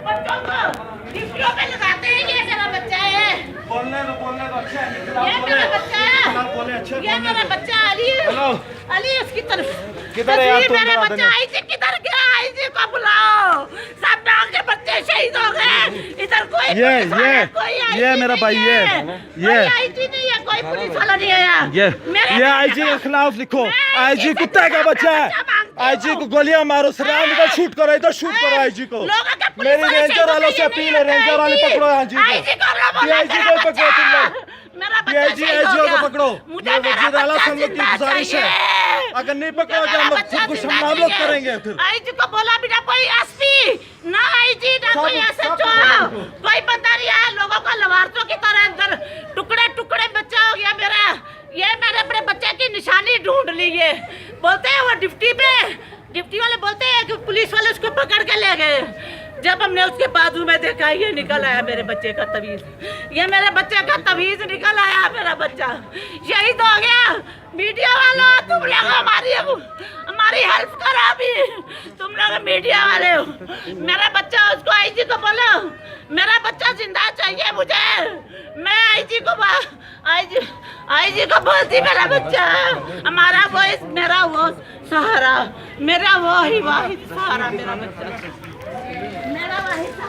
बच्चों को ड्यूटियों पे लगाते हैं। ये मेरा बच्चा है। बोलने तो अच्छा है। ये मेरा बच्चा है। बोले अच्छे। ये मेरा बच्चा अली है। हेलो अली उसकी तरफ किधर है यार तुम? मेरा बच्चा आईजी किधर गया? आईजी को बुलाओ। सब गांव के बच्चे शहीद हो गए। इधर कोई ये मेरा भाई ये आईजी नहीं है, कोई पुलिस वाला नहीं है। ये आईजी के खिलाफ लिखो। आईजी कुत्ते का बच्चा है। आईजी को गोलियां मारो, सराम निकल, शूट करो, इधर शूट करो आईजी को। मेरी रेंजर वालों से अपील है, रेंजर वाले पकड़ो आईजी को। आईजी को पकड़ो तुम लोग। आईजी को पकड़ो। ये वजीर आला से हम लोग की गुजारिश है, अगर नहीं पकड़ोगे हम लोग खुद को मामला करेंगे। फिर आईजी को बोला भी ना कोई एसपी ना आईजी ना कोई एसएचओ, कोई बंदा नहीं आया। लोगों को लवारसों की तरह अंदर टुकड़े टुकड़े बच्चा हो गया मेरा। ये मैंने अपने बच्चे की निशानी ढूंढ ली है। बोलते हैं वो डिप्टी वाले बोलते हैं कि पुलिस वाले उसको पकड़ के ले गए। जब हमने उसके बाजू में देखा, ये निकल आया मेरे बच्चे का तवीज। ये मेरे बच्चे का तवीज निकल आया। मेरा बच्चा शहीद हो गया। मीडिया वाला तुम लोग हमारी हेल्प करो भी। तुम लोग मीडिया वाले हो। मेरा बच्चा, उसको आईजी को बोलो मेरा बच्चा जिंदा चाहिए मुझे। मैं आईजी को बोलती मेरा बच्चा हमारा वो, मेरा वो सहारा, मेरा वो ही वाहिद सहारा, मेरा बच्चा, मेरा वाहिद।